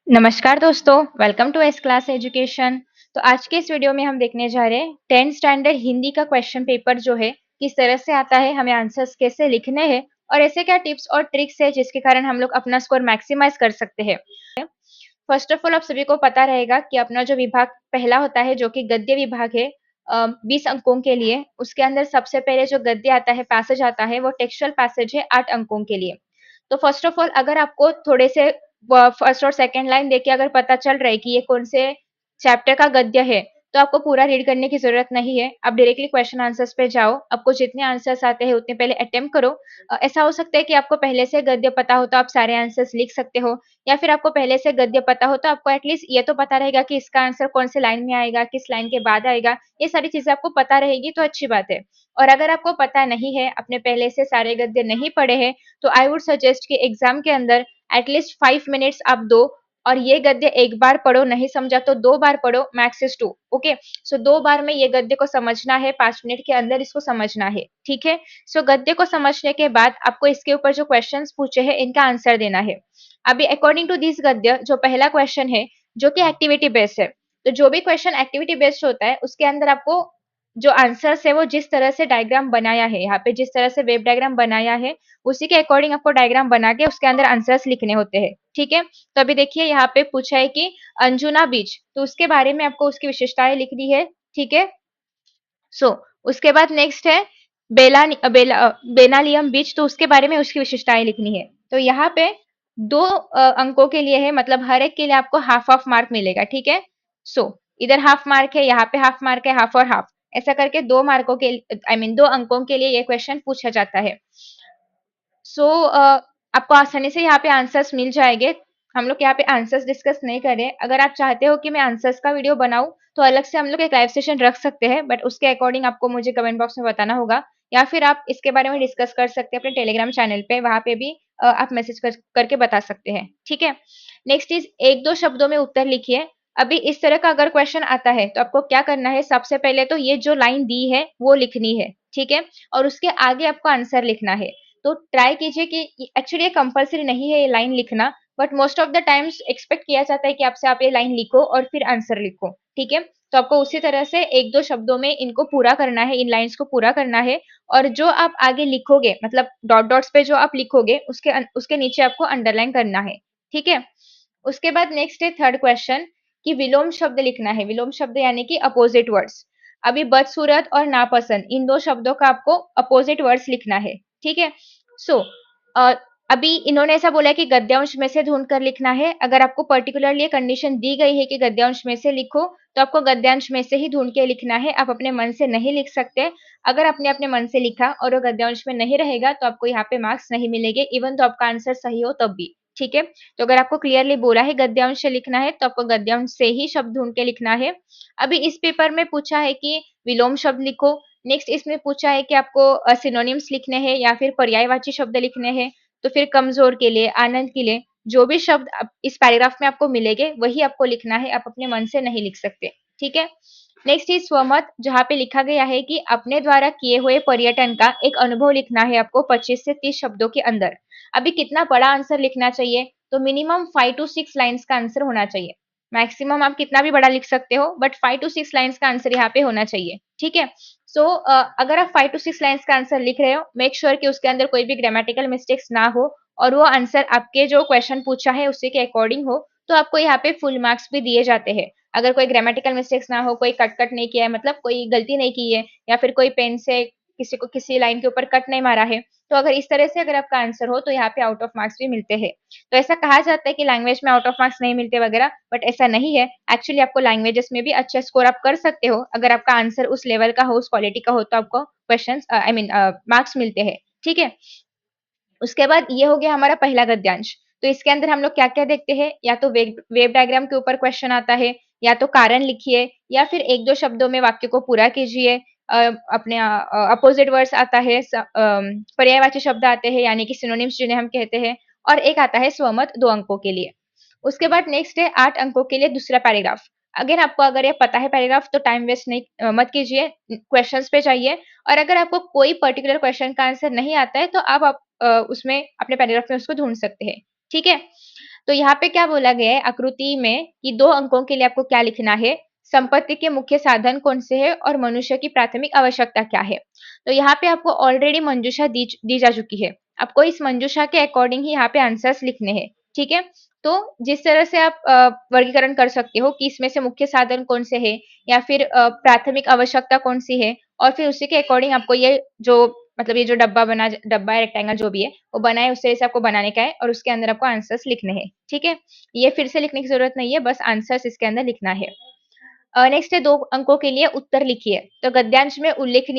नमस्कार दोस्तों, welcome to S class education. तो आज के इस वीडियो में हम देखने जा रहे हैं 10th स्टैंडर्ड हिंदी का क्वेश्चन पेपर जो है किस तरह से आता है, हमें आंसर्स कैसे लिखने हैं और ऐसे क्या टिप्स और ट्रिक्स है जिसके कारण हम लोग अपना स्कोर मैक्सिमाइज कर सकते हैं। फर्स्ट ऑफ ऑल आप सभी को पता रहेगा कि अपना जो विभाग पहला होता है जो कि गद्य विभाग है 20 अंकों के लिए, उसके अंदर सबसे पहले जो गद्य आता है, पैसेज आता है, वो टेक्सचुअल पैसेज है 8 अंकों के लिए। तो फर्स्ट ऑफ ऑल अगर आपको थोड़े से फर्स्ट और सेकंड लाइन देख के अगर पता चल रहा है कि ये कौन से चैप्टर का गद्य है, तो आपको पूरा रीड करने की जरूरत नहीं है। आप डायरेक्टली क्वेश्चन आंसर्स पे जाओ, आपको जितने आंसर्स आते हैं उतने पहले अटेम्प्ट करो। ऐसा हो सकता है कि आपको पहले से गद्य पता हो तो आप सारे आंसर्स लिख सकते हो, या फिर आपको पहले से गद्य पता हो तो आपको एटलीस्ट ये तो पता रहेगा कि इसका आंसर कौन से लाइन में आएगा, किस लाइन के बाद आएगा। ये सारी चीजें आपको पता रहेगी तो अच्छी बात है। और अगर आपको पता नहीं है, आपने पहले से सारे गद्य नहीं पढ़े हैं, तो आई वुड सजेस्ट कि एग्जाम के अंदर एटलीस्ट 5 मिनट्स आप दो और ये गद्य एक बार पढ़ो, नहीं समझा तो 2 बार पढ़ो, मैक्स इज 2। ओके, सो 2 बार में ये गद्य को समझना है, 5 मिनट के अंदर इसको समझना है। ठीक है, सो गद्य को समझने के बाद आपको इसके ऊपर जो क्वेश्चंस पूछे हैं इनका आंसर देना है। अभी अकॉर्डिंग टू दिस गद्य जो पहला क्वेश्चन है जो कि एक्टिविटी बेस्ड है, तो जो भी क्वेश्चन एक्टिविटी बेस्ड होता है उसके अंदर आपको जो आंसर्स है वो जिस तरह से डायग्राम बनाया है, यहाँ पे जिस तरह से वेब डायग्राम बनाया है उसी के अकॉर्डिंग आपको डायग्राम बना के उसके अंदर आंसर्स लिखने होते हैं। ठीक है, तो अभी देखिए यहाँ पे पूछा है कि अंजुना बीच, तो उसके बारे में आपको उसकी विशेषताएं लिखनी है। ठीक है, सो उसके बाद नेक्स्ट है बेनालियम बीच, तो उसके बारे में उसकी विशेषताएं लिखनी है। तो यहाँ पे 2 अंकों के लिए है, मतलब हर एक के लिए आपको हाफ हाफ मार्क मिलेगा। ठीक है, सो इधर हाफ मार्क है, यहाँ पे हाफ मार्क है, हाफ और हाफ, ऐसा करके 2 मार्कों के आई मीन 2 अंकों के लिए ये क्वेश्चन पूछा जाता है। सो आपको आसानी से यहाँ पे आंसर्स मिल जाएंगे। हम लोग यहाँ पे आंसर्स डिस्कस नहीं करें। अगर आप चाहते हो कि मैं आंसर्स का वीडियो बनाऊं तो अलग से हम लोग एक लाइव सेशन रख सकते हैं, बट उसके अकॉर्डिंग आपको मुझे कमेंट बॉक्स में बताना होगा, या फिर आप इसके बारे में डिस्कस कर सकते हैं अपने टेलीग्राम चैनल पे, वहां पे भी आप मैसेज करके बता सकते हैं। ठीक है, नेक्स्ट इज 1-2 शब्दों में उत्तर लिखिए। अभी इस तरह का अगर क्वेश्चन आता है तो आपको क्या करना है, सबसे पहले तो ये जो लाइन दी है वो लिखनी है। ठीक है, और उसके आगे आपको आंसर लिखना है। तो ट्राई कीजिए कि एक्चुअली ये कंपल्सरी नहीं है ये लाइन लिखना, but most of the times expect किया जाता है कि आपसे आप ये लाइन लिखो और फिर आंसर लिखो। ठीक है, तो आपको उसी तरह से 1-2 शब्दों में इनको पूरा करना है, इन लाइंस को पूरा करना है। और जो आप आगे लिखोगे, मतलब डॉट डॉट्स पे जो आप लिखोगे उसके उसके नीचे आपको अंडरलाइन करना है। ठीक है, उसके बाद नेक्स्ट है थर्ड क्वेश्चन कि विलोम शब्द लिखना है। विलोम शब्द यानी कि अपोजिट वर्ड्स। अभी बदसूरत और नापसंद, इन 2 शब्दों का आपको अपोजिट वर्ड्स लिखना है। ठीक है, सो अभी इन्होंने ऐसा बोला है कि गद्यांश में से ढूंढ कर लिखना है। अगर आपको पर्टिकुलरली कंडीशन दी गई है कि गद्यांश में से लिखो, तो आपको गद्यांश में से ही ढूंढ के लिखना है, आप अपने मन से नहीं लिख सकते। अगर आपने अपने मन से लिखा और वो गद्यांश में नहीं रहेगा तो आपको यहाँ पे मार्क्स नहीं मिलेंगे, इवन तो आपका आंसर सही हो तब भी। ठीक है, तो अगर आपको क्लियरली बोला है गद्यांश से लिखना है तो आपको गद्यांश से ही शब्द ढूंढ के लिखना है। अभी इस पेपर में पूछा है कि विलोम शब्द लिखो। नेक्स्ट इसमें पूछा है कि आपको सिनोनिम्स लिखने हैं या फिर पर्यायवाची शब्द लिखने हैं। तो फिर कमजोर के लिए, आनंद के लिए, जो भी शब्द इस पैराग्राफ में आपको मिलेंगे वही आपको लिखना है, आप अपने मन से नहीं लिख सकते। ठीक है, नेक्स्ट इज स्वमत, जहाँ पे लिखा गया है कि अपने द्वारा किए हुए पर्यटन का एक अनुभव लिखना है आपको 25 से 30 शब्दों के अंदर। अभी कितना बड़ा आंसर लिखना चाहिए, तो मिनिमम 5 to 6 लाइन्स का आंसर होना चाहिए। मैक्सिमम आप कितना भी बड़ा लिख सकते हो, बट 5 to 6 लाइन्स का आंसर यहाँ पे होना चाहिए। ठीक है, सो अगर आप 5 to 6 लाइन्स का आंसर लिख रहे हो, मेक श्योर कि उसके अंदर कोई भी ग्रामेटिकल मिस्टेक्स ना हो और वो आंसर आपके जो क्वेश्चन पूछा है उसी के अकॉर्डिंग हो, तो आपको यहाँ पे फुल मार्क्स भी दिए जाते हैं। अगर कोई ग्रामेटिकल मिस्टेक्स ना हो, कोई कट नहीं किया है, मतलब कोई गलती नहीं की है, या फिर कोई पेन से किसी को किसी लाइन के ऊपर कट नहीं मारा है, तो अगर इस तरह से अगर आपका आंसर हो तो यहाँ पे आउट ऑफ मार्क्स भी मिलते हैं। तो ऐसा कहा जाता है कि लैंग्वेज में आउट ऑफ मार्क्स नहीं मिलते वगैरह, बट ऐसा नहीं है। एक्चुअली आपको लैंग्वेजेस में भी अच्छा स्कोर आप कर सकते हो, अगर आपका आंसर उस लेवल का हो, उस क्वालिटी का हो, तो आपको क्वेश्चन आई मीन मार्क्स मिलते हैं। ठीक है, उसके बाद ये हो गया हमारा पहला गद्यांश। तो इसके अंदर हम लोग क्या क्या देखते हैं, या तो वेब डायग्राम के ऊपर क्वेश्चन आता है, या तो कारण लिखिए, या फिर 1-2 शब्दों में वाक्य को पूरा कीजिए। अपने अपोजिट वर्ड्स आता है, पर्यायवाची शब्द आते हैं यानी कि सिनोनिम्स जिन्हें हम कहते हैं, और एक आता है स्वमत 2 अंकों के लिए। उसके बाद नेक्स्ट है 8 अंकों के लिए दूसरा पैराग्राफ। अगेन आपको अगर ये पता है पैराग्राफ तो टाइम वेस्ट नहीं मत कीजिए, क्वेश्चंस पे जाइए। और अगर आपको कोई पर्टिकुलर क्वेश्चन का आंसर नहीं आता है तो आप उसमें अपने पैराग्राफ में उसको ढूंढ सकते हैं। ठीक है, तो यहाँ पे क्या बोला गया है आकृति में कि 2 अंकों के लिए आपको क्या लिखना है, संपत्ति के मुख्य साधन कौन से हैं और मनुष्य की प्राथमिक आवश्यकता क्या है। तो यहाँ पे आपको ऑलरेडी मंजूषा दी जा चुकी है। आपको इस मंजूषा के अकॉर्डिंग ही यहाँ पे आंसर्स लिखने हैं, ठीक है। तो जिस तरह से आप वर्गीकरण कर सकते हो कि इसमें से मुख्य साधन कौन से है या फिर प्राथमिक आवश्यकता कौन सी है, और फिर उसी के अकॉर्डिंग आपको ये जो मतलब ये जो डब्बा है रेक्टेंगल जो भी है वो बना है, उस तरह से आपको बनाने का है और उसके अंदर आपको आंसर्स लिखने हैं, ठीक है। ये फिर से लिखने की जरूरत नहीं है, बस आंसर्स इसके अंदर लिखना है। नेक्स्ट है 2 अंकों के लिए उत्तर लिखिए। तो गद्यांश में उल्लेखित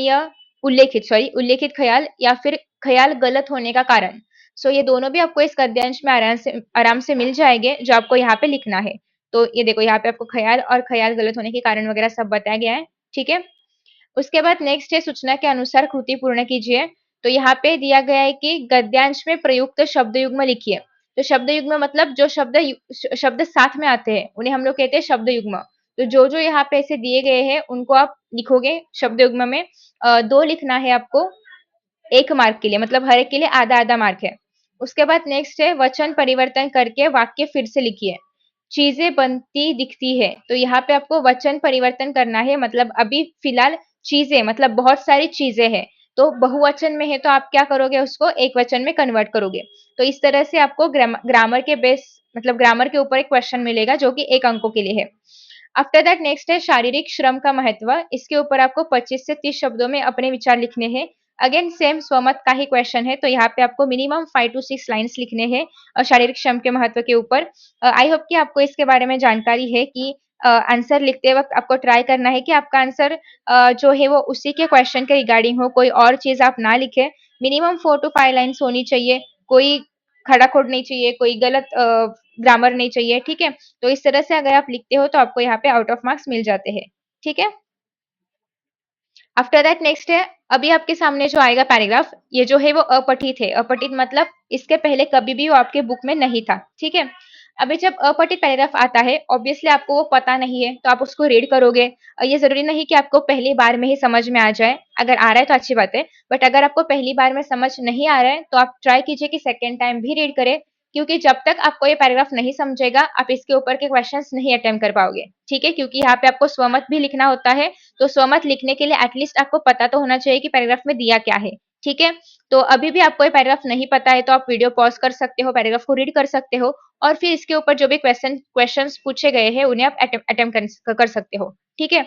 ख्याल या फिर ख्याल गलत होने का कारण। सो ये दोनों भी आपको इस गद्यांश में आराम से मिल जाएंगे जो आपको यहाँ पे लिखना है। तो ये देखो यहाँ पे आपको ख्याल और ख्याल गलत होने के कारण वगैरह सब बताया गया है, ठीक है। उसके बाद नेक्स्ट है सूचना के अनुसार कृति पूर्ण कीजिए। तो यहाँ पे दिया गया है कि गद्यांश में प्रयुक्त शब्द युग्म लिखिए। तो शब्द युग्म मतलब जो शब्द साथ में आते हैं उन्हें हम लोग कहते हैं शब्द युग्म। तो जो जो यहाँ पे ऐसे दिए गए हैं उनको आप लिखोगे शब्द युग्म में। 2 लिखना है आपको 1 मार्क के लिए, मतलब हर एक के लिए आधा आधा मार्क है। उसके बाद नेक्स्ट है वचन परिवर्तन करके वाक्य फिर से लिखिए। चीजें बनती दिखती है। तो यहाँ पे आपको वचन परिवर्तन करना है, मतलब अभी फिलहाल चीजें मतलब बहुत सारी चीजें हैं, तो बहुवचन में है तो आप क्या करोगे उसको एक वचन में कन्वर्ट करोगे। तो इस तरह से आपको ग्रामर के बेस मतलब ग्रामर के ऊपर एक क्वेश्चन मिलेगा जो कि 1 अंकों के लिए है। आफ्टर दैट नेक्स्ट है शारीरिक श्रम का महत्व। इसके ऊपर आपको 25 से 30 शब्दों में अपने विचार लिखने हैं। अगेन सेम स्वमत का ही क्वेश्चन है, तो यहाँ पे आपको मिनिमम 5 टू 6 लाइन्स लिखने हैं शारीरिक श्रम के महत्व के ऊपर। आई होप कि आपको इसके बारे में जानकारी है कि आंसर लिखते वक्त आपको ट्राई करना है कि आपका आंसर जो है वो उसी के क्वेश्चन के रिगार्डिंग हो, कोई और चीज आप ना लिखे। मिनिमम 4 टू 5 लाइन्स होनी चाहिए, कोई खड़ा खोट नहीं चाहिए, कोई गलत ग्रामर नहीं चाहिए, ठीक है। तो इस तरह से अगर आप लिखते हो तो आपको यहाँ पे आउट ऑफ मार्क्स मिल जाते हैं, ठीक है। आफ्टर दैट नेक्स्ट है अभी आपके सामने जो आएगा पैराग्राफ, ये जो है वो अपठित है। अपठित मतलब इसके पहले कभी भी वो आपके बुक में नहीं था, ठीक है। अभी जब अपठित पैराग्राफ आता है ऑब्वियसली आपको वो पता नहीं है तो आप उसको रीड करोगे। ये जरूरी नहीं कि आपको पहली बार में ही समझ में आ जाए, अगर आ रहा है तो अच्छी बात है, बट अगर आपको पहली बार में समझ नहीं आ रहा है तो आप ट्राई कीजिए कि सेकेंड टाइम भी रीड करें, क्योंकि जब तक आपको ये पैराग्राफ नहीं समझेगा आप इसके ऊपर के क्वेश्चंस नहीं अटेम्प्ट कर पाओगे, ठीक है। क्योंकि यहाँ पे आपको स्वमत भी लिखना होता है, तो स्वमत लिखने के लिए एटलीस्ट आपको पता तो होना चाहिए कि पैराग्राफ में दिया क्या है, ठीक है। तो अभी भी आपको ये पैराग्राफ नहीं पता है तो आप वीडियो पॉज कर सकते हो, पैराग्राफ को रीड कर सकते हो और फिर इसके ऊपर जो भी क्वेश्चंस पूछे गए हैं उन्हें आप अटेम्प्ट कर सकते हो, ठीक है।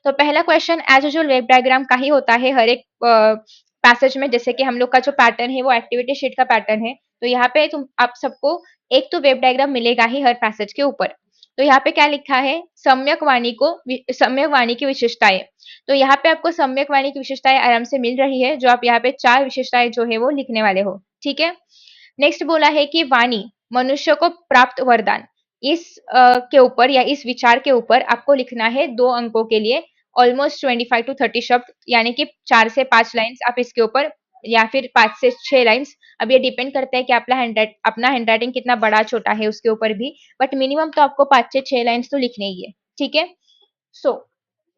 तो पहला question as usual Venn diagram का ही होता है हर एक पैसेज में। जैसे कि हम लोग का जो पैटर्न है वो एक्टिविटी शीट का पैटर्न है, तो यहाँ पे तुम आप सबको एक तो वेब डायग्राम मिलेगा ही हर पैसेज के ऊपर। तो यहाँ पे क्या लिखा है सम्यक वाणी की विशेषताएं। तो यहाँ पे आपको सम्यक वाणी की विशेषताएं आराम से मिल रही है, जो आप यहाँ पे 4 विशेषताएं जो है वो लिखने वाले हो, ठीक है। नेक्स्ट बोला है कि वाणी मनुष्य को प्राप्त वरदान। इस के ऊपर या इस विचार के ऊपर आपको लिखना है 2 अंकों के लिए ऑलमोस्ट 25 टू 30 शब्द, यानी कि 4 से 5 लाइन्स आप इसके ऊपर या फिर 5 से 6 लाइन्स। अब ये डिपेंड करता है कि अपना हैंडराइटिंग कितना बड़ा छोटा है उसके ऊपर भी, बट मिनिमम तो आपको 5 से 6 लाइन्स तो लिखने ही है, ठीक है। सो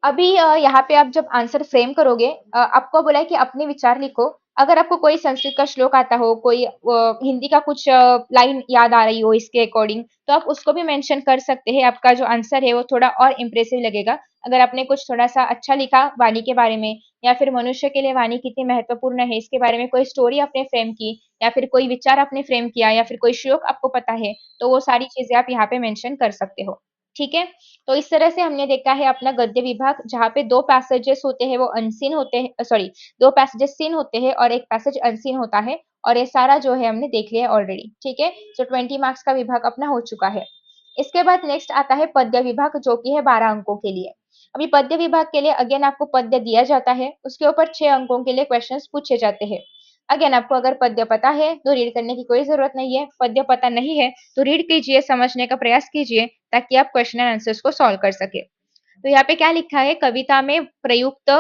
अभी यहाँ पे आप जब आंसर फ्रेम करोगे आपको बोला है कि अपने विचार लिखो। अगर आपको कोई संस्कृत का श्लोक आता हो, कोई हिंदी का कुछ लाइन याद आ रही हो इसके अकॉर्डिंग, तो आप उसको भी मेंशन कर सकते हैं। आपका जो आंसर है वो थोड़ा और इम्प्रेसिव लगेगा अगर आपने कुछ थोड़ा सा अच्छा लिखा वाणी के बारे में, या फिर मनुष्य के लिए वाणी कितनी महत्वपूर्ण है इसके बारे में कोई स्टोरी आपने फ्रेम की, या फिर कोई विचार आपने फ्रेम किया, या फिर कोई श्लोक आपको पता है, तो वो सारी चीजें आप यहाँ पे मेंशन कर सकते हो, ठीक है। तो इस तरह से हमने देखा है अपना गद्य विभाग, जहाँ पे 2 पैसेजेस होते हैं वो अनसीन होते हैं, सॉरी 2 पैसेजेस सीन होते हैं और एक पैसेज अनसीन होता है, और ये सारा जो है हमने देख लिया है ऑलरेडी, ठीक है। सो 20 मार्क्स का विभाग अपना हो चुका है। इसके बाद नेक्स्ट आता है पद्य विभाग, जो कि है 12 अंकों के लिए। अभी पद्य विभाग के लिए अगेन आपको पद्य दिया जाता है, उसके ऊपर 6 अंकों के लिए क्वेश्चन पूछे जाते हैं। अगेन आपको अगर पद्य पता है तो रीड करने की कोई जरूरत नहीं है, पद्य पता नहीं है तो रीड कीजिए, समझने का प्रयास कीजिए ताकि आप क्वेश्चन एंड आंसर्स को सॉल्व कर सके। तो यहाँ पे क्या लिखा है, कविता में प्रयुक्त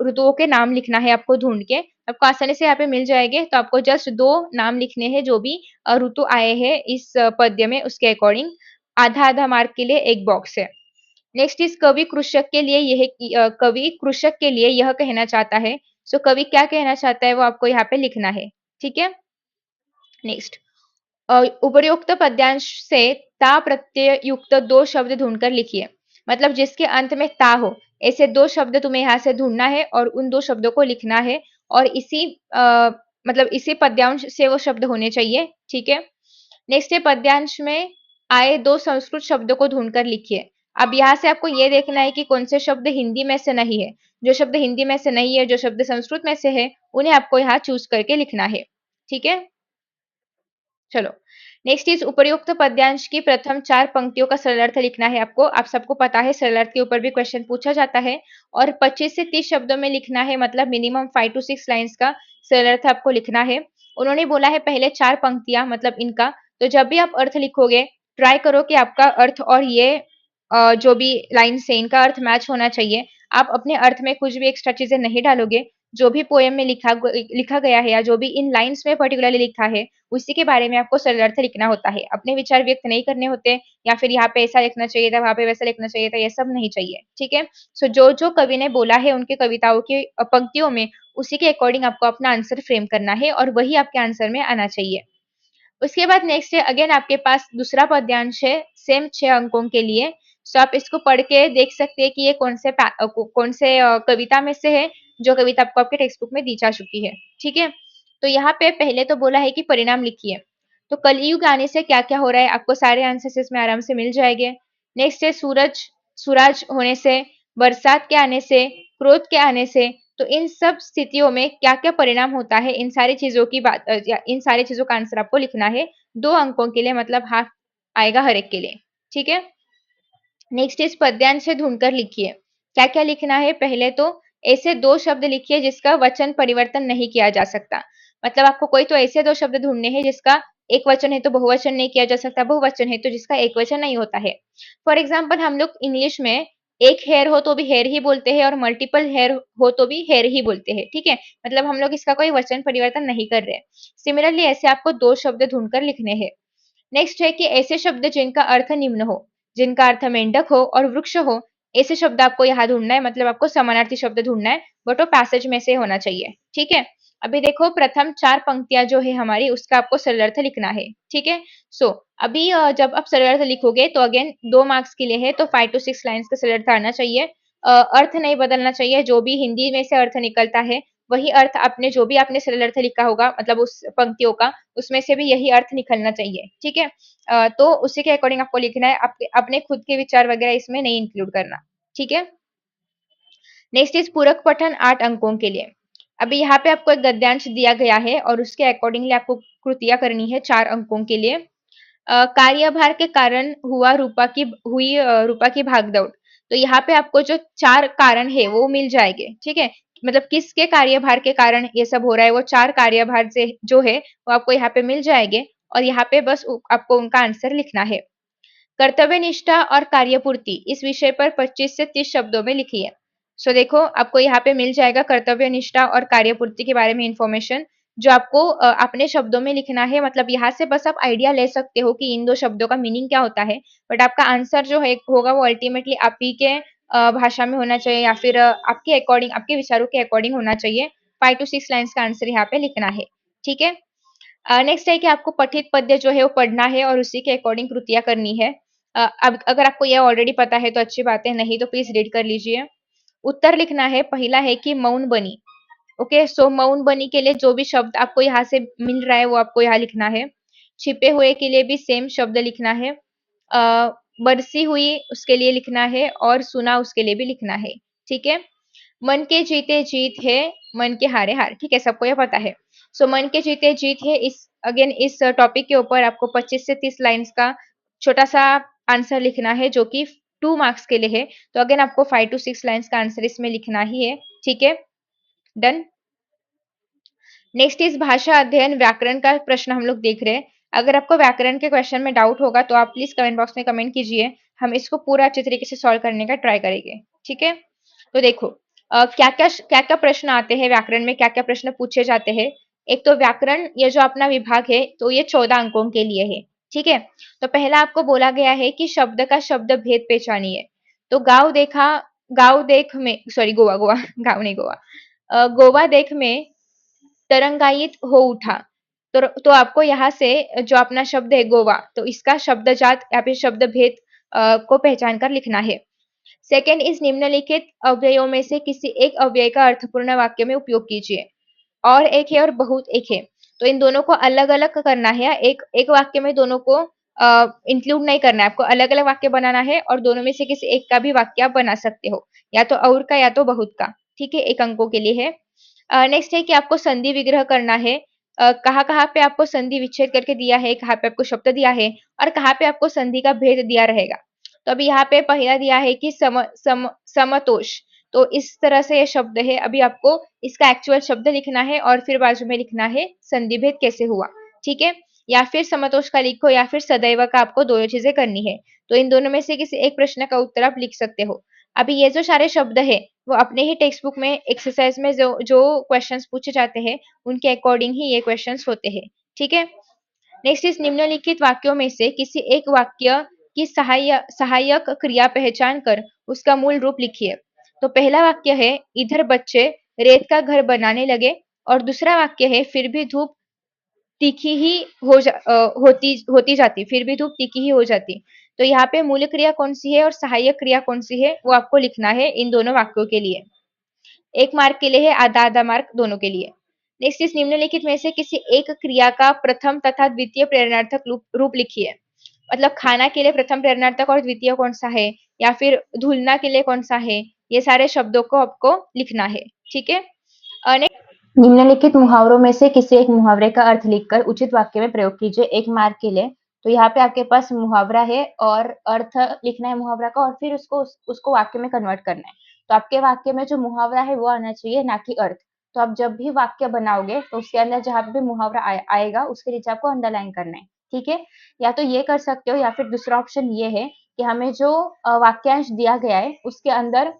ऋतुओं के नाम लिखना है आपको ढूंढ के। आपको आसानी से यहाँ पे मिल जाएंगे, तो आपको जस्ट 2 नाम लिखने हैं जो भी ऋतु आए हैं इस पद्य में, उसके अकॉर्डिंग आधा आधा मार्क के लिए एक बॉक्स है। नेक्स्ट इस कवि कृषक के लिए यह कहना चाहता है। सो कवि क्या कहना चाहता है वो आपको यहाँ पे लिखना है, ठीक है। नेक्स्ट उपर्युक्त पद्यांश से ता प्रत्यय युक्त दो शब्द ढूंढकर लिखिए। मतलब जिसके अंत में ता हो, ऐसे दो शब्द तुम्हें यहाँ से ढूंढना है और उन दो शब्दों को लिखना है और मतलब इसी पद्यांश से वो शब्द होने चाहिए। ठीक है। नेक्स्ट है पद्यांश में आए दो संस्कृत शब्दों को ढूंढकर लिखिए। अब यहाँ से आपको ये देखना है कि कौन से शब्द हिंदी में से नहीं है। जो शब्द हिंदी में से नहीं है, जो शब्द संस्कृत में से है, उन्हें आपको यहाँ चूज करके लिखना है। ठीक है। चलो, नेक्स्ट इज उपर्युक्त पद्यांश की प्रथम चार पंक्तियों का सरल अर्थ लिखना है आपको। आप सबको पता है सरल अर्थ के ऊपर भी क्वेश्चन पूछा जाता है और 25 से 30 शब्दों में लिखना है, मतलब मिनिमम 5 to 6 लाइंस का सरल अर्थ आपको लिखना है। उन्होंने बोला है पहले चार पंक्तियां मतलब इनका, तो जब भी आप अर्थ लिखोगे ट्राई करो कि आपका अर्थ और ये जो भी लाइन से इनका अर्थ मैच होना चाहिए। आप अपने अर्थ में कुछ भी एक्स्ट्रा चीजें नहीं डालोगे। जो भी पोएम में लिखा गया है या जो भी इन लाइंस में पर्टिकुलरली लिखा है, उसी के बारे में आपको सरल अर्थ लिखना होता है। अपने विचार व्यक्त नहीं करने होते या फिर यहाँ पे ऐसा लिखना चाहिए था, वहां पे वैसा लिखना चाहिए था, ये सब नहीं चाहिए। ठीक है। सो जो जो कवि ने बोला है उनके कविताओं की पंक्तियों में, उसी के अकॉर्डिंग आपको अपना आंसर फ्रेम करना है और वही आपके आंसर में आना चाहिए। उसके बाद नेक्स्ट है अगेन आपके पास दूसरा पद्यांश है सेम 6 अंकों के लिए। सो आप इसको पढ़ के देख सकते हैं कि ये कौन से कविता में से है, जो कविता आपको आपके टेक्स्ट बुक में दी जा चुकी है। ठीक है। तो यहाँ पे पहले तो बोला है कि परिणाम लिखिए। तो कलयुग आने से क्या क्या हो रहा है, आपको सारे आंसर्स इसमें आराम से मिल जाएंगे। नेक्स्ट है सूरज होने से, बरसात के आने से, क्रोध के आने से। तो इन सब स्थितियों में क्या क्या परिणाम होता है, इन सारी चीजों की बात या इन सारी चीजों का आंसर आपको लिखना है 2 अंकों के लिए, मतलब हाफ आएगा हर एक के लिए। ठीक है। नेक्स्ट इस पद्यांश से ढूंढकर लिखिए। क्या क्या लिखना है, पहले तो ऐसे दो शब्द लिखिए जिसका वचन परिवर्तन नहीं किया जा सकता। मतलब आपको कोई तो ऐसे दो शब्द ढूंढने हैं जिसका एक वचन है तो बहुवचन नहीं किया जा सकता, बहुवचन है तो जिसका एक वचन नहीं होता है। फॉर एग्जाम्पल हम लोग इंग्लिश में एक हेयर हो तो भी हेयर ही बोलते हैं और मल्टीपल हेयर हो तो भी हेयर ही बोलते हैं। ठीक है। मतलब हम लोग इसका कोई वचन परिवर्तन नहीं कर रहे। सिमिलरली ऐसे आपको दो शब्द ढूंढकर लिखने हैं। नेक्स्ट है कि ऐसे शब्द जिनका अर्थ निम्न हो, जिनका अर्थ मेंढक हो और वृक्ष हो, ऐसे शब्द आपको यहाँ ढूंढना है। मतलब आपको समानार्थी शब्द ढूंढना है, बट वो पैसेज में से होना चाहिए। ठीक है। अभी देखो प्रथम चार पंक्तियां जो है हमारी, उसका आपको सरल अर्थ लिखना है। ठीक है। सो अभी जब आप सरल अर्थ लिखोगे तो अगेन 2 मार्क्स के लिए है, तो 5 to 6 लाइन्स का सरल अर्थ आना चाहिए। अर्थ नहीं बदलना चाहिए। जो भी हिंदी में से अर्थ निकलता है वही अर्थ आपने जो भी आपने सरल अर्थ लिखा होगा, मतलब उस पंक्तियों का, उसमें से भी यही अर्थ निकलना चाहिए। ठीक है। तो उसी के अकॉर्डिंग आपको लिखना है, अपने खुद के विचार वगैरह इसमें नहीं इंक्लूड करना। ठीक है। नेक्स्ट इज पूरक पठन 8 अंकों के लिए। अभी यहाँ पे आपको एक गद्यांश दिया गया है और उसके अकॉर्डिंगली आपको कृतियां करनी है 4 अंकों के लिए। कार्यभार के कारण हुई रूपा की भागदौड़। तो यहाँ पे आपको जो चार कारण है वो मिल जाएंगे। ठीक है। मतलब किसके कार्यभार के कारण ये सब हो रहा है, वो चार कार्यभार से जो है वो आपको यहाँ पे मिल जाएंगे और यहाँ पे बस आपको उनका आंसर लिखना है। कर्तव्य निष्ठा और कार्यपूर्ति इस विषय पर 25 से 30 शब्दों में लिखिए। सो देखो आपको यहाँ पे मिल जाएगा कर्तव्य निष्ठा और कार्यपूर्ति के बारे में इंफॉर्मेशन, जो आपको अपने शब्दों में लिखना है। मतलब यहाँ से बस आप आइडिया ले सकते हो कि इन दो शब्दों का मीनिंग क्या होता है, बट आपका आंसर जो है होगा वो अल्टीमेटली आप ही के भाषा में होना चाहिए या फिर आपके अकॉर्डिंग, आपके विचारों के अकॉर्डिंग होना चाहिए। 5 to 6 लाइन्स का आंसर यहाँ पे लिखना है। ठीक है। नेक्स्ट है कि आपको पठित पद्य जो है वो पढ़ना है और उसी के अकॉर्डिंग कृतियां करनी है। अब अगर आपको यह ऑलरेडी पता है तो अच्छी बात है, नहीं तो प्लीज रीड कर लीजिए। उत्तर लिखना है। पहला है कि मौन बनी। ओके। सो मौन बनी के लिए जो भी शब्द आपको यहाँ से मिल रहा है वो आपको यहाँ लिखना है। छिपे हुए के लिए भी सेम शब्द लिखना है। बरसी हुई उसके लिए लिखना है और सुना उसके लिए भी लिखना है। ठीक है। मन के जीते जीत है, मन के हारे हार। ठीक है, सबको ये पता है। सो मन के जीते जीत है, इस अगेन इस टॉपिक के ऊपर आपको 25 से 30 लाइंस का छोटा सा आंसर लिखना है जो कि 2 मार्क्स के लिए है। तो अगेन आपको 5 to 6 लाइंस का आंसर इसमें लिखना ही है। ठीक है। डन। नेक्स्ट इज भाषा अध्ययन व्याकरण का प्रश्न हम लोग देख रहे हैं। अगर आपको व्याकरण के क्वेश्चन में डाउट होगा तो आप प्लीज कमेंट बॉक्स में कमेंट कीजिए, हम इसको पूरा अच्छे तरीके से सॉल्व करने का ट्राई करेंगे। ठीक है। तो देखो क्या क्या प्रश्न आते हैं व्याकरण में, क्या क्या प्रश्न पूछे जाते हैं। एक तो व्याकरण ये जो अपना विभाग है तो ये 14 अंकों के लिए है। ठीक है। तो पहला आपको बोला गया है कि शब्द का शब्द भेद पहचानिए। तो गाँव देख में, सॉरी गोवा गोवा गाँव नहीं गोवा, गोवा देख में तरंगायित हो उठा। तो आपको यहाँ से जो अपना शब्द है गोवा, तो इसका शब्दजात या फिर शब्द भेद को पहचान कर लिखना है। सेकंड इस निम्नलिखित अव्ययों में से किसी एक अव्यय का अर्थपूर्ण वाक्य में उपयोग कीजिए। और एक है और बहुत एक है, तो इन दोनों को अलग अलग करना है। एक एक वाक्य में दोनों को इंक्लूड नहीं करना है, आपको अलग अलग वाक्य बनाना है और दोनों में से किसी एक का भी वाक्य आप बना सकते हो, या तो और का या तो बहुत का। ठीक है, एक अंकों के लिए है। नेक्स्ट है कि आपको संधि विग्रह करना है। कहाँ कहाँ पे आपको संधि विच्छेद करके दिया है, कहाँ पे आपको शब्द दिया है और कहाँ पे आपको संधि का भेद दिया रहेगा। तो अभी यहाँ पे पहला दिया है कि समतोष, तो इस तरह से ये शब्द है। अभी आपको इसका एक्चुअल शब्द लिखना है और फिर बाजू में लिखना है संधि भेद कैसे हुआ। ठीक है, या फिर समतोष का लिखो या फिर सदैव का, आपको दोनों चीजें करनी है। तो इन दोनों में से किसी एक प्रश्न का उत्तर आप लिख सकते हो। अभी ये जो सारे शब्द है वो अपने ही टेक्स्ट बुक में एक्सरसाइज में जो जो क्वेश्चंस पूछे जाते हैं उनके अकॉर्डिंग ही ये क्वेश्चंस होते हैं। ठीक है, नेक्स्ट इस निम्नलिखित वाक्यों में से किसी एक वाक्य की सहायक क्रिया पहचान कर उसका मूल रूप लिखिए। तो पहला वाक्य है इधर बच्चे रेत का घर बनाने लगे, और दूसरा वाक्य है फिर भी धूप तीखी ही होती जाती, फिर भी धूप तीखी ही हो जाती। तो यहाँ पे मूल क्रिया कौन सी है और सहायक क्रिया कौन सी है वो आपको लिखना है इन दोनों वाक्यों के लिए। एक मार्क के लिए है, आधा आधा मार्क दोनों के लिए। नेक्स्ट इस निम्नलिखित में से किसी एक क्रिया का प्रथम तथा द्वितीय प्रेरणार्थक रूप लिखिए। मतलब खाना के लिए प्रथम प्रेरणार्थक और द्वितीय कौन सा है, या फिर धुलना के लिए कौन सा है, ये सारे शब्दों को आपको लिखना है। ठीक है, निम्नलिखित मुहावरों में से किसी एक मुहावरे का अर्थ लिखकर उचित वाक्य में प्रयोग कीजिए, एक मार्क के लिए। तो यहाँ पे आपके पास मुहावरा है और अर्थ लिखना है मुहावरा का, और फिर उसको वाक्य में कन्वर्ट करना है। तो आपके वाक्य में जो मुहावरा है वो आना चाहिए, ना कि अर्थ। तो आप जब भी वाक्य बनाओगे तो उसके अंदर जहाँ पे भी मुहावरा आएगा उसके नीचे आपको अंडरलाइन करना है। ठीक है, या तो ये कर सकते हो, या फिर दूसरा ऑप्शन ये है कि हमें जो वाक्यांश दिया गया है उसके अंदर,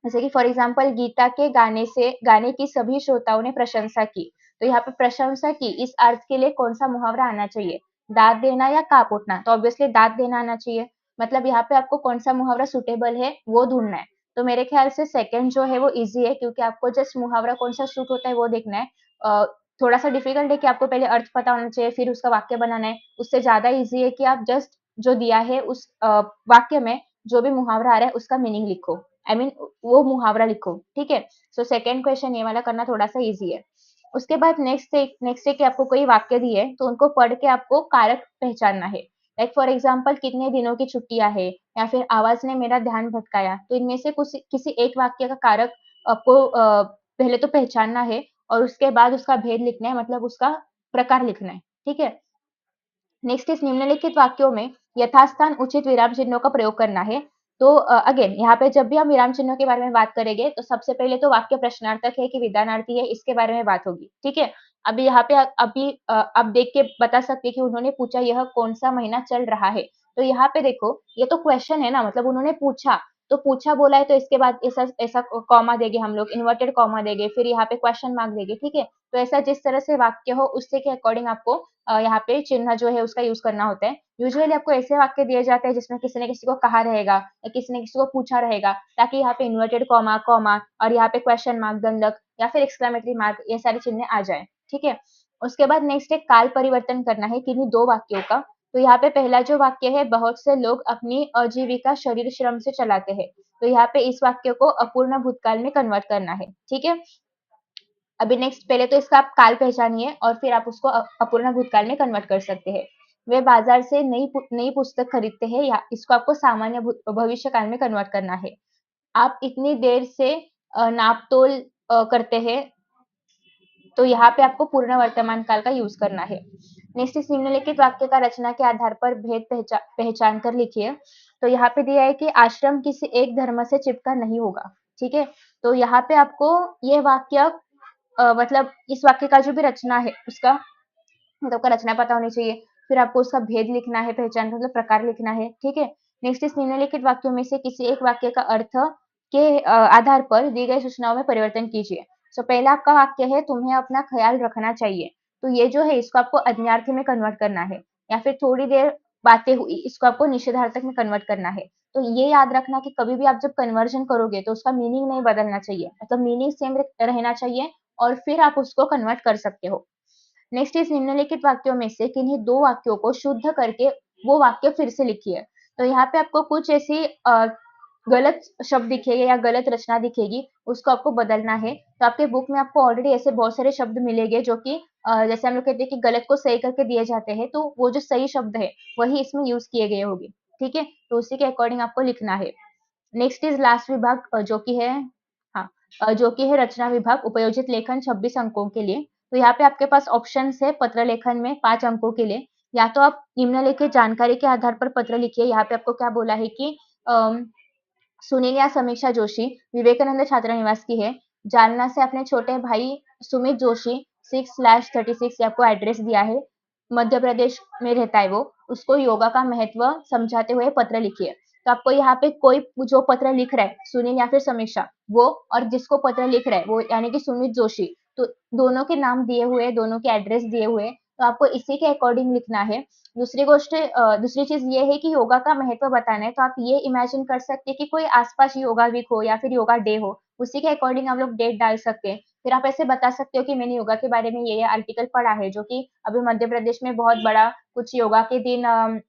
जैसे कि फॉर एग्जाम्पल गीता के गाने की सभी श्रोताओं ने प्रशंसा की, तो यहाँ पे प्रशंसा की इस अर्थ के लिए कौन सा मुहावरा आना चाहिए, दाद देना या काप उठना। तो ऑब्वियसली दाद देना आना चाहिए। मतलब यहाँ पे आपको कौन सा मुहावरा सुटेबल है वो ढूंढना है। तो मेरे ख्याल से सेकंड जो है वो इजी है, क्योंकि आपको जस्ट मुहावरा कौन सा सूट होता है वो देखना है। थोड़ा सा डिफिकल्ट है कि आपको पहले अर्थ पता होना चाहिए फिर उसका वाक्य बनाना है। उससे ज्यादा इजी है कि आप जस्ट जो दिया है उस वाक्य में जो भी मुहावरा आ रहा है उसका मीनिंग लिखो। आई मीन वो मुहावरा लिखो। ठीक है, सो सेकंड क्वेश्चन ये वाला करना थोड़ा सा इजी है। उसके बाद नेक्स्ट है कि आपको कोई वाक्य दिए तो उनको पढ़ के आपको कारक पहचानना है। लाइक फॉर एग्जाम्पल कितने दिनों की छुट्टियां है, या फिर आवाज ने मेरा ध्यान भटकाया। तो इनमें से कुछ किसी एक वाक्य का कारक आपको पहले तो पहचानना है और उसके बाद उसका भेद लिखना है, मतलब उसका प्रकार लिखना है। ठीक है, नेक्स्ट इस निम्नलिखित वाक्यों में यथास्थान उचित विराम चिन्हों का प्रयोग करना है। तो अगेन यहाँ पे जब भी हम विराम चिन्हों के बारे में बात करेंगे तो सबसे पहले तो वाक्य प्रश्नार्थक है कि विधानार्थी है, इसके बारे में बात होगी। ठीक है, अभी यहाँ पे अभी आप देख के बता सकते हैं कि उन्होंने पूछा यह कौन सा महीना चल रहा है। तो यहाँ पे देखो ये तो क्वेश्चन है ना, मतलब उन्होंने पूछा, तो पूछा बोला है तो इसके बाद ऐसा ऐसा कॉमा देंगे हम लोग, इन्वर्टेड कॉमा देंगे, फिर यहाँ पे क्वेश्चन मार्क देंगे। ठीक है, तो ऐसा जिस तरह से वाक्य हो उससे के अकॉर्डिंग आपको यहाँ पे चिन्ह जो है उसका यूज करना होता है। यूजुअली आपको ऐसे वाक्य दिए जाते हैं जिसमें किसी ने किसी को कहा रहेगा या किसी ने किसी को पूछा रहेगा, ताकि यहाँ पे इन्वर्टेड कॉमा कॉमा और यहाँ पे क्वेश्चन मार्क, दंडक या फिर एक्सक्लेमेटरी मार्क, ये सारे चिन्ह आ जाए। ठीक है, उसके बाद नेक्स्ट एक काल परिवर्तन करना है किन्हीं दो वाक्यों का। तो यहाँ पे पहला जो वाक्य है, बहुत से लोग अपनी आजीविका शरीर श्रम से चलाते हैं। तो यहाँ पे इस वाक्य को अपूर्ण भूतकाल में कन्वर्ट करना है। ठीक है, अभी नेक्स्ट पहले तो इसका आप काल पहचानिए और फिर आप उसको अपूर्ण भूतकाल में कन्वर्ट कर सकते हैं। वे बाजार से नई पुस्तक खरीदते हैं, या इसको आपको सामान्य भविष्य काल में कन्वर्ट करना है। आप इतनी देर से नापतोल करते हैं, तो यहाँ पे आपको पूर्ण वर्तमान काल का यूज करना है। नेक्स्ट इस निम्नलिखित वाक्य का रचना के आधार पर भेद पहचान कर लिखिए। तो यहाँ पे दिया है कि आश्रम किसी एक धर्म से चिपका नहीं होगा। ठीक है, तो यहाँ पे आपको ये वाक्य मतलब इस वाक्य का जो भी रचना है उसका मतलब का रचना पता होनी चाहिए। फिर आपको उसका भेद लिखना है, पहचान का मतलब प्रकार लिखना है। ठीक है, नेक्स्ट इस निम्नलिखित वाक्यों में से किसी एक वाक्य का अर्थ के आधार पर दी गई सूचनाओं में परिवर्तन कीजिए। सो पहला आपका वाक्य है तुम्हें अपना ख्याल रखना चाहिए। तो ये जो है इसको आपको अज्ञार्थी में कन्वर्ट करना है, या फिर थोड़ी देर बातें हुई इसको आपको निषेधार्थक में कन्वर्ट करना है। तो ये याद रखना कि कभी भी आप जब कन्वर्जन करोगे तो उसका मीनिंग नहीं बदलना चाहिए, मतलब मीनिंग सेम रहना चाहिए और फिर आप उसको कन्वर्ट कर सकते हो। नेक्स्ट इज निम्नलिखित वाक्यों में से किन्हीं दो वाक्यों को शुद्ध करके वो वाक्य फिर से लिखिए। तो यहाँ पे आपको कुछ ऐसी गलत शब्द दिखेंगे या गलत रचना दिखेगी, उसको आपको बदलना है। तो आपके बुक में आपको ऑलरेडी ऐसे बहुत सारे शब्द मिलेंगे जो कि जैसे हम लोग कहते हैं कि गलत को सही करके दिए जाते हैं, तो वो जो सही शब्द है वही इसमें यूज किए गए होंगे। ठीक है, तो उसी के अकॉर्डिंग आपको लिखना है। नेक्स्ट इज लास्ट विभाग जो कि है, हाँ, जो कि है रचना विभाग, उपयोजित लेखन 26 अंकों के लिए। तो यहाँ पे आपके पास ऑप्शन है पत्र लेखन में 5 अंकों के लिए। या तो आप निम्नलिखित जानकारी के आधार पर पत्र लिखिए। यहाँ पे आपको क्या बोला है कि सुनील या समीक्षा जोशी विवेकानंद छात्र निवास की है। जालना से अपने छोटे भाई सुमित जोशी 6/36 ये आपको एड्रेस दिया है। मध्य प्रदेश में रहता है वो। उसको योगा का महत्व समझाते हुए पत्र लिखिए। तो आपको यहाँ पे कोई जो पत्र लिख रहा है, सुनील या फिर समीक्षा, वो और जिसको पत्र लिख रहा है वो यानी कि सुमित जोशी, तो दोनों के नाम दिए हुए, दोनों के एड्रेस दिए हुए, तो आपको इसी के अकॉर्डिंग लिखना है। दूसरी चीज ये है कि योगा का महत्व बताना है, तो आप ये इमेजिन कर सकते हैं कि कोई आसपास योगा वीक हो या फिर योगा डे हो, उसी के अकॉर्डिंग आप लोग डेट डाल सकते हैं। फिर आप ऐसे बता सकते हो कि मैंने योगा के बारे में ये आर्टिकल पढ़ा है, जो कि अभी मध्य प्रदेश में बहुत बड़ा कुछ योगा के दिन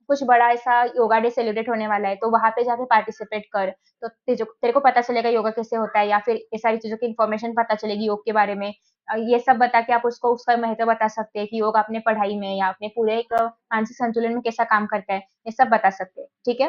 कुछ बड़ा ऐसा योगा डे सेलिब्रेट होने वाला है, तो वहां पे जाके पार्टिसिपेट कर, तो तेरे को पता चलेगा योगा कैसे होता है, या फिर ये सारी चीजों की इन्फॉर्मेशन पता चलेगी योग के बारे में। ये सब बता के आप उसको उसका महत्व बता सकते हैं कि योग अपने पढ़ाई में या अपने पूरे एक मानसिक संतुलन में कैसा काम करता है, ये सब बता सकते हैं। ठीक है,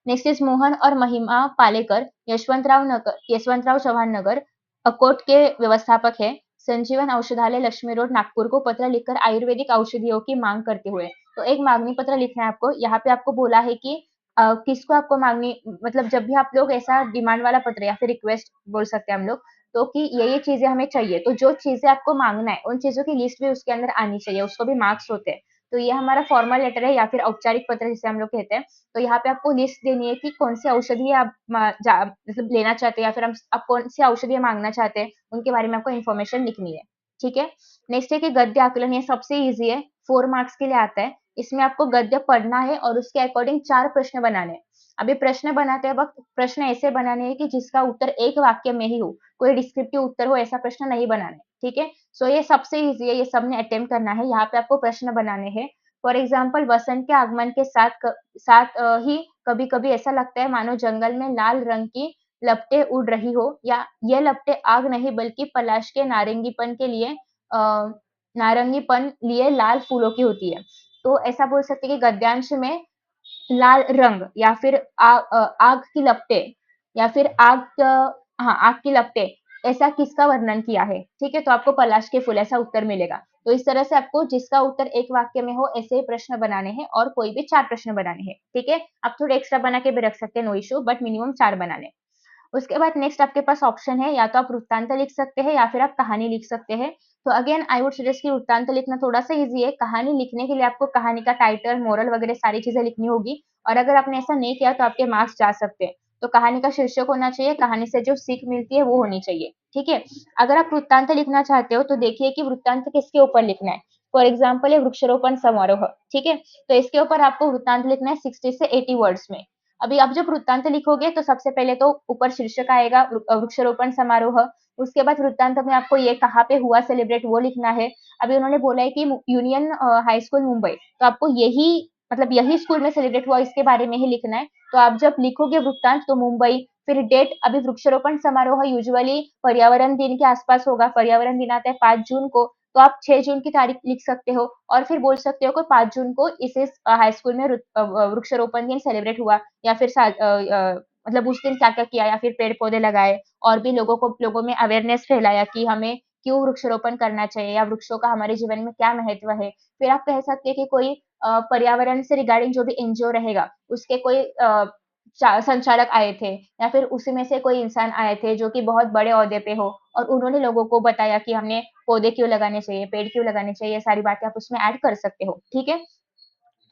नेक्स्ट इज मोहन और महिमा पालेकर यशवंतराव चौहान नगर अकोट के व्यवस्थापक है। संजीवन औषधालय लक्ष्मी रोड नागपुर को पत्र लिखकर आयुर्वेदिक औषधियों की मांग करते हुए। तो एक मांगनी पत्र लिखना है आपको। यहाँ पे आपको बोला है कि किसको आपको मांगनी, मतलब जब भी आप लोग ऐसा डिमांड वाला पत्र या फिर रिक्वेस्ट बोल सकते हैं हम लोग, तो कि ये चीजें हमें चाहिए, तो जो चीजें आपको मांगना है उन चीजों की लिस्ट भी उसके अंदर आनी चाहिए, उसको भी मार्क्स होते हैं। तो ये हमारा फॉर्मल लेटर है या फिर औपचारिक पत्र जिसे हम लोग कहते हैं। तो यहाँ पे आपको लिस्ट देनी है कि कौन सी औषधि आप मतलब लेना चाहते हैं, या फिर आप कौन सी औषधि मांगना चाहते हैं, उनके बारे में आपको इन्फॉर्मेशन लिखनी है। ठीक है, नेक्स्ट है कि गद्य आकलन, ये सबसे ईजी है, 4 मार्क्स के लिए आता है। इसमें आपको गद्य पढ़ना है और उसके अकॉर्डिंग 4 प्रश्न बनाने हैं। अभी प्रश्न बनाते वक्त प्रश्न ऐसे बनाने हैं कि जिसका उत्तर एक वाक्य में ही हो, कोई डिस्क्रिप्टिव उत्तर हो, ऐसा प्रश्न नहीं बनाना है। ठीक है, सो ये सबसे ईजी है, ये सबने अटेम्प्ट करना है। यहाँ पे आपको प्रश्न बनाने हैं। फॉर एग्जाम्पल, वसंत के आगमन के साथ ही कभी कभी ऐसा लगता है मानो जंगल में लाल रंग की लपटें उड़ रही हो, या ये लपटें आग नहीं बल्कि पलाश के नारंगीपन लिए लाल फूलों की होती है। तो ऐसा बोल सकते हैं कि गद्यांश में लाल रंग या फिर आग की लपटें, या फिर आग की लपटें, ऐसा किसका वर्णन किया है। ठीक है, तो आपको पलाश के फूल, ऐसा उत्तर मिलेगा। तो इस तरह से आपको जिसका उत्तर एक वाक्य में हो ऐसे प्रश्न बनाने हैं, और कोई भी 4 प्रश्न बनाने हैं। ठीक है, आप थोड़े एक्स्ट्रा बना के भी रख सकते हैं, नो इश्यू, बट मिनिमम 4 बनाने। उसके बाद नेक्स्ट आपके पास ऑप्शन है, या तो आप वृत्तांत लिख सकते हैं या फिर आप कहानी लिख सकते हैं। तो अगेन आई वुड सजेस्ट कि वृत्तांत लिखना थोड़ा सा ईजी है। कहानी लिखने के लिए आपको कहानी का टाइटल, मोरल वगैरह सारी चीजें लिखनी होगी, और अगर आपने ऐसा नहीं किया तो आपके मार्क्स जा सकते हैं। तो कहानी का शीर्षक होना चाहिए, कहानी से जो सीख मिलती है वो होनी चाहिए। ठीक है, अगर आप वृत्तांत लिखना चाहते हो तो देखिए कि वृत्तांत किसके ऊपर लिखना है। फॉर एग्जाम्पल, ये वृक्षारोपण समारोह, ठीक है, तो इसके ऊपर आपको वृत्तांत लिखना है 60 से 80 वर्ड्स में। अभी आप जब वृत्तांत लिखोगे तो सबसे पहले तो ऊपर शीर्षक आएगा, वृक्षारोपण समारोह। उसके बाद वृत्तांत में आपको ये कहाँ पे हुआ सेलिब्रेट वो लिखना है। अभी उन्होंने बोला है कि यूनियन हाई स्कूल मुंबई, तो आपको यही मतलब यही स्कूल में सेलिब्रेट हुआ, इसके बारे में ही लिखना है। तो आप जब लिखोगे वृत्तांत तो मुंबई, फिर डेट, अभी वृक्षारोपण समारोह यूजुअली पर्यावरण दिन के आसपास होगा, पर्यावरण दिन आता है 5 जून को, तो आप 6 जून की तारीख लिख सकते हो, और फिर बोल सकते हो कि 5 जून को इस हाई स्कूल में वृक्षारोपण दिन सेलिब्रेट हुआ, या फिर मतलब उस दिन क्या क्या किया, या फिर पेड़ पौधे लगाए, और भी लोगों में अवेयरनेस फैलाया कि हमें क्यों वृक्षारोपण करना चाहिए, या वृक्षों का हमारे जीवन में क्या महत्व है। फिर आप कह सकते हैं कि कोई पर्यावरण से रिगार्डिंग जो भी एनजीओ रहेगा, उसके कोई संचालक आए थे, या फिर उसी में से कोई इंसान आए थे जो कि बहुत बड़े ओहदे पे हो, और उन्होंने लोगों को बताया कि हमने पौधे क्यों लगाने चाहिए, पेड़ क्यों लगाने चाहिए, ये सारी बातें आप उसमें ऐड कर सकते हो। ठीक है,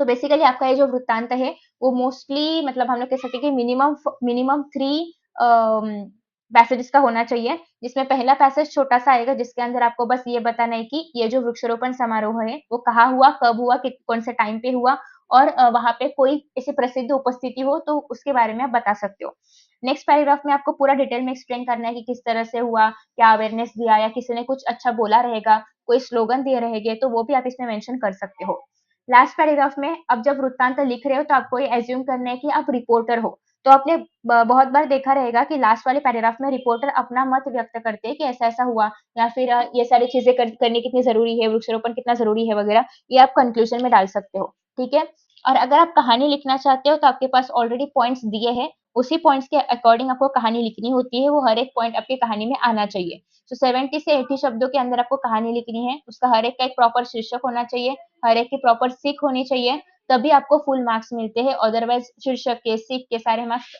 तो बेसिकली आपका ये जो वृत्तांत है वो मोस्टली मतलब हम लोग कह सकते हैं कि मिनिमम 3 पैसेजेस का होना चाहिए, जिसमें पहला पैसेज छोटा सा आएगा जिसके अंदर आपको बस ये बताना है कि ये जो वृक्षारोपण समारोह है वो कहाँ हुआ, कब हुआ, कौन से टाइम पे हुआ, और वहाँ पे कोई ऐसी प्रसिद्ध उपस्थिति हो तो उसके बारे में आप बता सकते हो। नेक्स्ट पैराग्राफ में आपको पूरा डिटेल में एक्सप्लेन करना है कि किस तरह से हुआ, क्या अवेयरनेस दिया या किसी ने कुछ अच्छा बोला रहेगा, कोई स्लोगन दिए रहेंगे तो वो भी आप इसमें मेंशन कर सकते हो। लास्ट पैराग्राफ में अब जब वृत्तांत लिख रहे हो तो आपको ये एज्यूम करना है कि आप रिपोर्टर हो। तो आपने बहुत बार देखा रहेगा कि लास्ट वाले पैराग्राफ में रिपोर्टर अपना मत व्यक्त करते हैं कि ऐसा-ऐसा हुआ या फिर ये सारी चीज़ें करनी कितनी ज़रूरी है, वृक्षारोपण कितना ज़रूरी है वगैरह, ये आप कंक्लूजन में डाल सकते हो, ठीक है? और अगर आप कहानी लिखना चाहते हो तो आपके पास ऑलरेडी पॉइंट्स दिए हैं, उसी पॉइंट्स के अकॉर्डिंग आपको कहानी लिखनी होती है, वो हर एक पॉइंट आपकी कहानी में आना चाहिए। तो 70 से 80 शब्दों के अंदर आपको कहानी लिखनी है, उसका हर एक का एक प्रॉपर शीर्षक होना चाहिए, हर एक की प्रॉपर सीख होनी चाहिए, तभी आपको फुल मार्क्स मिलते हैं, अदरवाइज़ शीर्षक के, सीख के सारे मार्क्स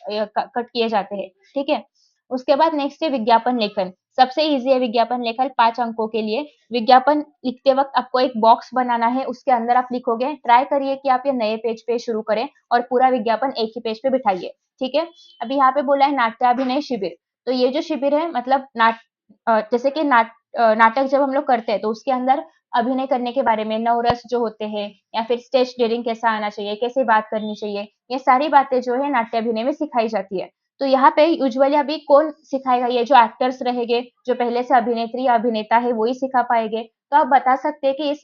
कट किए जाते हैं, ठीक है? उसके बाद नेक्स्ट है विज्ञापन लेखन। सबसे ईज़ी है विज्ञापन लेखन 5 अंकों के लिए। विज्ञापन लिखते वक़्त आपको एक बॉक्स बनाना है, उसके अंदर आप लिखोगे। ट्राई करिए कि आप ये नए पेज पे शुरू करें और पूरा विज्ञापन एक ही पेज पे बिठाइए, ठीक है? अभी यहाँ पे बोला है नाट्याभिनय शिविर, तो ये जो शिविर है मतलब जैसे कि नाटक जब हम लोग करते हैं तो उसके अंदर अभिनय करने के बारे में, नवरस जो होते हैं या फिर स्टेज डेयरिंग कैसा आना चाहिए, कैसे बात करनी चाहिए, ये सारी बातें जो है नाट्याभिनय में सिखाई जाती है। तो यहाँ पे यूजुअली अभी कौन सिखाएगा, ये जो एक्टर्स रहेंगे, जो पहले से अभिनेत्री या अभिनेता है वो ही सिखा पाएँगे। तो आप बता सकते हैं कि इस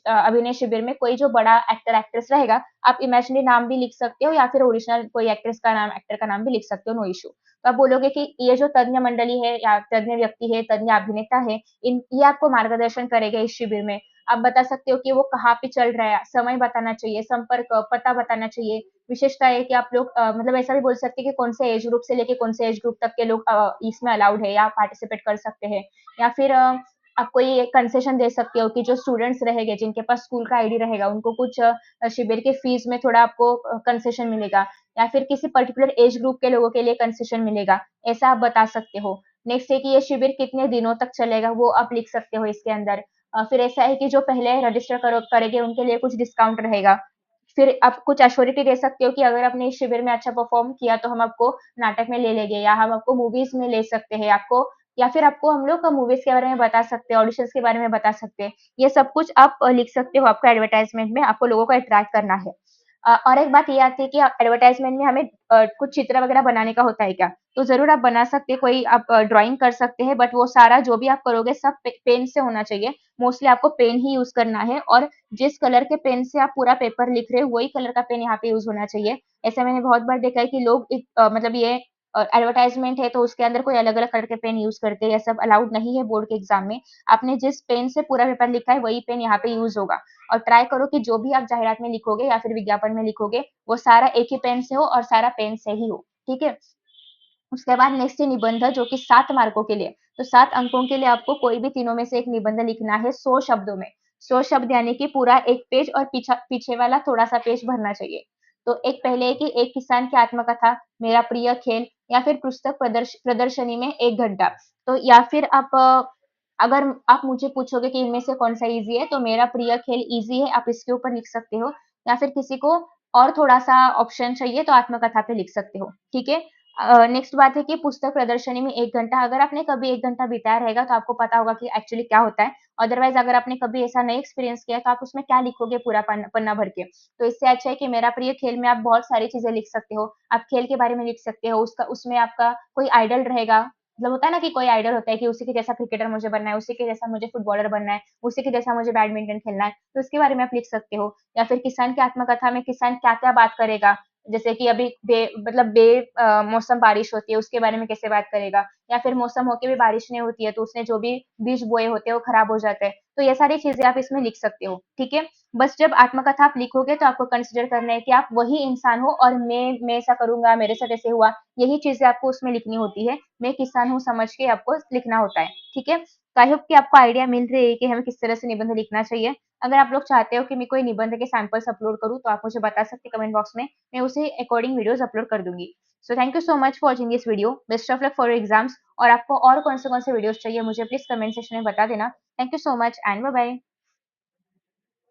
अभिनय शिविर में कोई जो बड़ा एक्टर एक्ट्रेस रहेगा, आप इमेजिनरी नाम भी लिख सकते हो या फिर ओरिजिनल कोई एक्ट्रेस का नाम, एक्टर का नाम भी लिख सकते हो, नो इश्यू। तो आप बोलोगे कि ये जो तज्ञ मंडली है या तज्ञ व्यक्ति है, तज्ञ अभिनेता है, इन ये आपको मार्गदर्शन करेगा इस शिविर में। आप बता सकते हो कि वो कहाँ पे चल रहा है, समय बताना चाहिए, संपर्क पता बताना चाहिए। विशेषता है कि आप लोग मतलब ऐसा भी बोल सकते हैं कि कौन से एज ग्रुप से लेके कौन से एज ग्रुप तक के लोग इसमें अलाउड है या पार्टिसिपेट कर सकते हैं। या फिर आप कोई कंसेशन दे सकते हो कि जो स्टूडेंट्स रहेंगे, जिनके पास स्कूल का आईडी रहेगा, उनको कुछ शिविर के फीस में थोड़ा आपको कंसेशन मिलेगा या फिर किसी पर्टिकुलर एज ग्रुप के लोगों के लिए कंसेशन मिलेगा, ऐसा आप बता सकते हो। नेक्स्ट है कि ये शिविर कितने दिनों तक चलेगा, वो आप लिख सकते हो इसके अंदर। फिर ऐसा है कि जो पहले रजिस्टर करेंगे उनके लिए कुछ डिस्काउंट रहेगा। फिर आप कुछ एश्योरिटी दे सकते हो कि अगर आपने इस शिविर में अच्छा परफॉर्म किया तो हम आपको नाटक में ले लेंगे या हम आपको मूवीज़ में ले सकते हैं, आपको या फिर आपको हम लोग मूवीज़ के बारे में बता सकते हैं, ऑडिशंस के बारे में बता सकते हैं। ये सब कुछ आप लिख सकते हो आपका एडवर्टाइज़मेंट में, आपको लोगों को अट्रैक्ट करना है। और एक बात ये आती है कि एडवर्टाइज़मेंट में हमें कुछ चित्र वगैरह बनाने का होता है क्या? तो ज़रूर आप बना सकते हैं, कोई आप ड्राइंग कर सकते हैं, बट वो सारा जो भी आप करोगे सब पेन से होना चाहिए। मोस्टली आपको पेन ही यूज़ करना है और जिस कलर के पेन से आप पूरा पेपर लिख रहे हो, वही कलर का पेन यहाँ पे यूज़ होना चाहिए। ऐसा मैंने बहुत बार देखा है कि लोग मतलब ये एडवर्टाइज़मेंट है तो उसके अंदर कोई अलग-अलग कलर के पेन यूज़ करते हैं, ये सब अलाउड नहीं है बोर्ड के एग्ज़ाम में। आपने जिस पेन से पूरा पेपर लिखा है, वही पेन यहाँ पे यूज़ होगा और ट्राई करो कि जो भी आप जाहिरात में लिखोगे या फिर विज्ञापन में लिखोगे, वो सारा एक ही पेन से हो और सारा पेन से ही हो, ठीक है? उसके बाद नेक्स्ट है निबंध जो कि 7 मार्कों के लिए। तो 7 अंकों के लिए आपको कोई भी तीनों में से एक निबंध लिखना है 100 शब्दों में। 100 शब्द यानी कि पूरा 1 पेज और पीछे वाला थोड़ा-सा पेज भरना चाहिए। तो एक पहले है कि एक किसान की आत्मकथा, मेरा प्रिय खेल या फिर पुस्तक प्रदर्शनी में 1 घंटा। तो या फिर आप अगर आप मुझे पूछोगे कि इनमें से कौन-सा ईज़ी है, तो मेरा प्रिय खेल ईज़ी है, आप इसके ऊपर लिख सकते हो या फिर किसी को और थोड़ा-सा ऑप्शन चाहिए तो आत्मकथा पे लिख सकते हो, ठीक है? नेक्स्ट बात है कि पुस्तक प्रदर्शनी में 1 घंटा अगर आपने कभी 1 घंटा बिताया रहेगा तो आपको पता होगा कि एक्चुअली क्या होता है। अदरवाइज़ अगर आपने कभी ऐसा नहीं एक्सपीरियंस किया है तो आप उसमें क्या लिखोगे पूरा पन्ना भर के। तो इससे अच्छा है कि मेरा प्रिय खेल में आप बहुत सारी चीज़ें लिख सकते हो। आप खेल के बारे में लिख सकते हो, उसका उसमें आपका कोई आइडल रहेगा, मतलब होता है ना कि कोई आइडल होता है कि उसी के जैसा क्रिकेटर मुझे बनना है, उसी के जैसा मुझे फुटबॉलर बनना है, उसी के जैसा मुझे बैडमिंटन खेलना है, तो उसके बारे में आप लिख सकते हो। या फिर किसान की आत्मकथा में किसान क्या-क्या बात करेगा, जैसे कि अभी मौसम बारिश होती है, उसके बारे में कैसे बात करेगा या फिर मौसम होके भी बारिश नहीं होती है, तो उसने जो भी बीज बोए होते हैं, वो खराब हो जाते हैं। तो ये सारी चीज़ें आप इसमें लिख सकते हो, ठीक है? बस जब आत्मकथा आप लिखोगे तो आपको कंसिडर करना है कि आप वही इंसान हो और मैं ऐसा करूँगा, मेरे साथ ऐसे हुआ, यही चीज़ें आपको उसमें लिखनी होती है। मैं किसान हूँ समझ के आपको लिखना होता है, ठीक है? तो आई होप कि आपको आइडिया मिल रही है कि हमें किस तरह से निबंध लिखना चाहिए। अगर आप लोग चाहते हो कि मैं कोई निबंध के सैंपल्स अपलोड करूँ, तो आप मुझे बता सकते हैं कमेंट बॉक्स में। मैं उसी अकॉर्डिंग वीडियोज़ अपलोड कर दूँगी। So thank you so much for watching this video. Best of luck for your exams और आपको और कौन से वीडियोज़ चाहिए मुझे प्लीज़ कमेंट सेक्शन में बता देना। Thank you so much and bye bye.